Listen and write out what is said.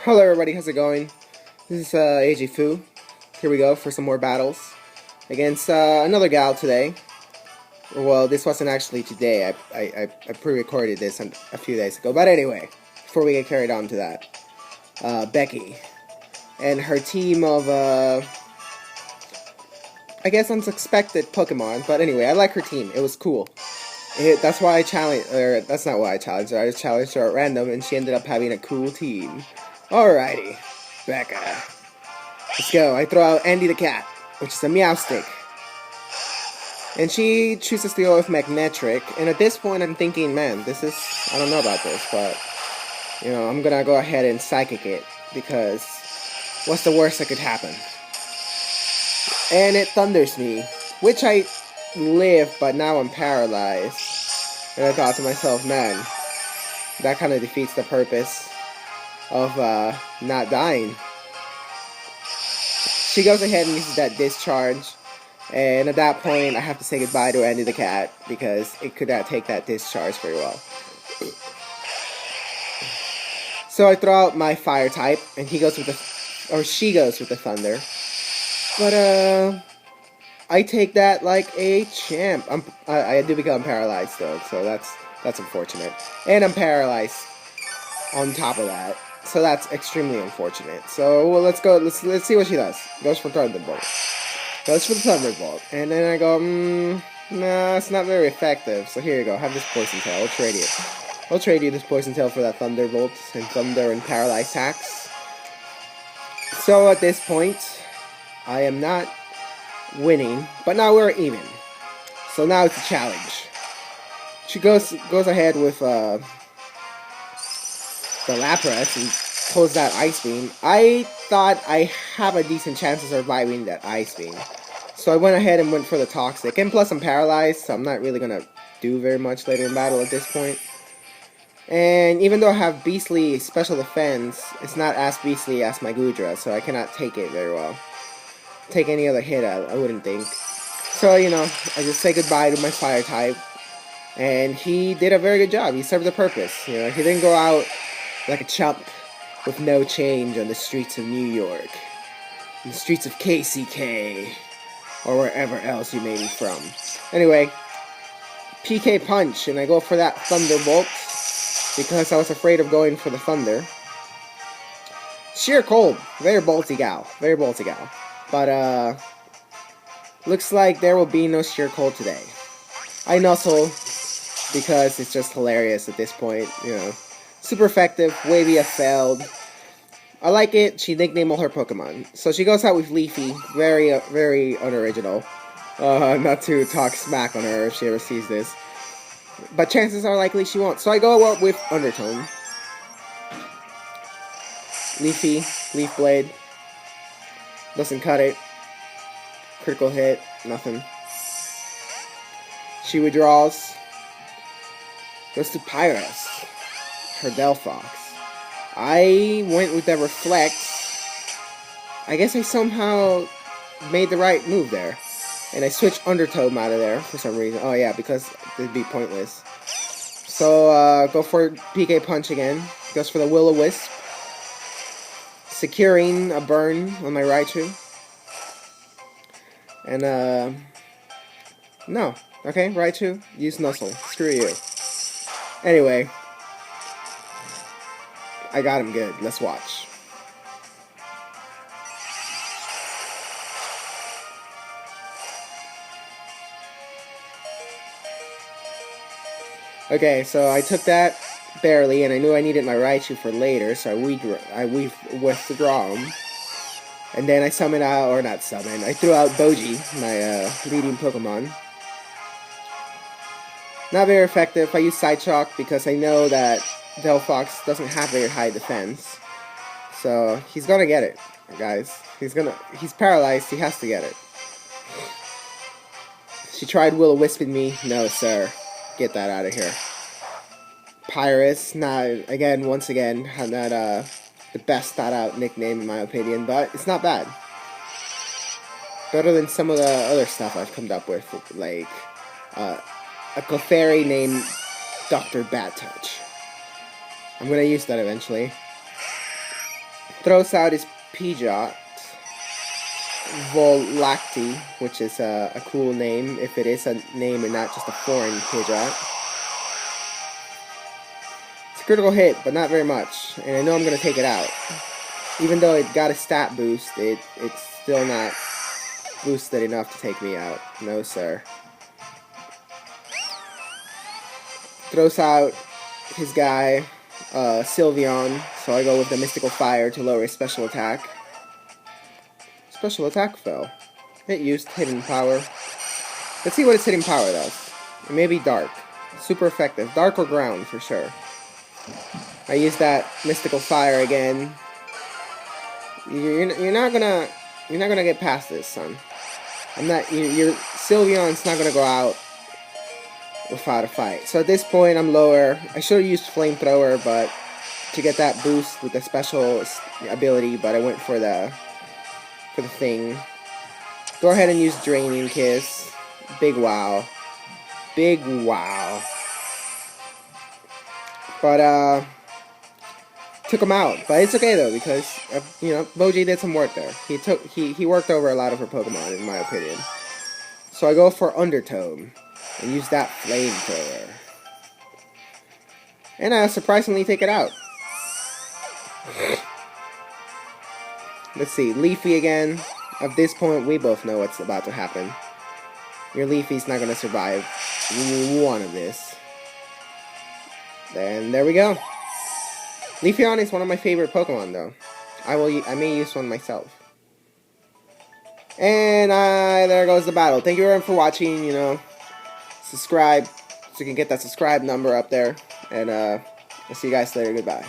Hello everybody, how's it going? This is AG-F00. Here we go for some more battles against another gal today. Well, this wasn't actually today. I pre-recorded this a few days ago. But anyway, before we get carried on to that, Becky and her team of I guess unsuspected Pokemon. But anyway, I like her team. It was cool. That's why I challenged, or that's not why I challenged her. I just challenged her at random, and she ended up having a cool team. Alrighty, Becca. Let's go. I throw out Andy the cat, which is a Meowstic. And she chooses to go with Magnetric. And at this point, I'm thinking, man, I don't know about this, but, you know, I'm gonna go ahead and Psychic it, because what's the worst that could happen? And it thunders me, which I live, but now I'm paralyzed. And I thought to myself, man, that kind of defeats the purpose of not dying. She goes ahead and uses that discharge, and at that point I have to say goodbye to Andy the cat because it could not take that discharge very well. So I throw out my fire type, and she goes with the thunder. But I take that like a champ. I do become paralyzed though, so that's unfortunate. And I'm paralyzed on top of that, so that's extremely unfortunate. So well, let's go. Let's see what she does. Goes for Thunderbolt. Goes for the Thunderbolt, and then I go, nah, it's not very effective. So here you go. Have this Poison Tail. I'll trade you. I'll trade you this Poison Tail for that Thunderbolt and Thunder and Paralyzed attacks. So at this point, I am not winning, but now we're even. So now it's a challenge. She goes ahead with the Lapras and pulls that Ice Beam. I thought I have a decent chance of surviving that Ice Beam, so I went ahead and went for the Toxic. And plus I'm paralyzed, so I'm not really gonna do very much later in battle at this point. And even though I have beastly special defense, it's not as beastly as my Goodra, so I cannot take it very well. Take any other hit, I wouldn't think. So, you know, I just say goodbye to my fire type, and he did a very good job. He served the purpose. You know, he didn't go out like a chump with no change on the streets of New York, in the streets of KCK, or wherever else you may be from. Anyway, PK Punch, and I go for that Thunderbolt because I was afraid of going for the Thunder. Sheer Cold, very bolty gal, very bolty gal. But, looks like there will be no Sheer Cold today. I nuzzle because it's just hilarious at this point, you know. Super effective, Wavy failed. I like it. She nicknamed all her Pokemon. So she goes out with Leafy, very, very unoriginal. Not to talk smack on her if she ever sees this. But chances are likely she won't. So I go out with Undertone. Leafy, Leaf Blade. Doesn't cut it. Critical hit, nothing. She withdraws. Goes to Pyrus. Her Delphox. I went with the Reflect. I guess I somehow made the right move there. And I switched Undertone out of there for some reason. Oh yeah, because it'd be pointless. So, go for PK Punch again. Goes for the Will-O-Wisp. Securing a burn on my Raichu. And, no. Okay, Raichu, use Nuzzle. Screw you. Anyway, I got him good. Let's watch. Okay, so I took that barely, and I knew I needed my Raichu for later, so I withdraw him. And then I summon out, or not summon, I threw out Boji, my leading Pokemon. Not very effective. I use Side Shock because I know that Delphox doesn't have very high defense. So he's gonna get it, guys. He's paralyzed, he has to get it. She tried Will-O-Wisping me. No, sir. Get that out of here. Pyrus, once again, had that, the best thought out nickname in my opinion, but it's not bad. Better than some of the other stuff I've come up with, like, a Clefairy named Dr. Bad Touch. I'm gonna use that eventually. throws out his Pidgeot, Volacti, which is a cool name if it is a name and not just a foreign Pidgeot. It's a critical hit, but not very much, and I know I'm going to take it out. Even though it got a stat boost, it's still not boosted enough to take me out. No, sir. Throws out his guy, Sylveon, so I go with the Mystical Fire to lower his special attack. Special attack fell. It used hidden power. Let's see what its hidden power does. It may be dark. Super effective. Dark or ground for sure. I use that Mystical Fire again. You're not gonna get past this, son. Your Sylveon's not gonna go out without a fight. So at this point, I'm lower. I should have used Flamethrower, but to get that boost with the special ability, but I went for the thing. Go ahead and use Draining Kiss. Big wow. Big wow. But took him out. But it's okay though, because Boji did some work there. He worked over a lot of her Pokemon, in my opinion. So I go for Undertow and use that Flamethrower. And I surprisingly take it out. Let's see, Leafy again. At this point, we both know what's about to happen. Your Leafy's not gonna survive one of this. Then there we go. Leafeon is one of my favorite Pokemon, though. I may use one myself. And there goes the battle. Thank you everyone for watching. Subscribe so you can get that subscribe number up there. And I'll see you guys later. Goodbye.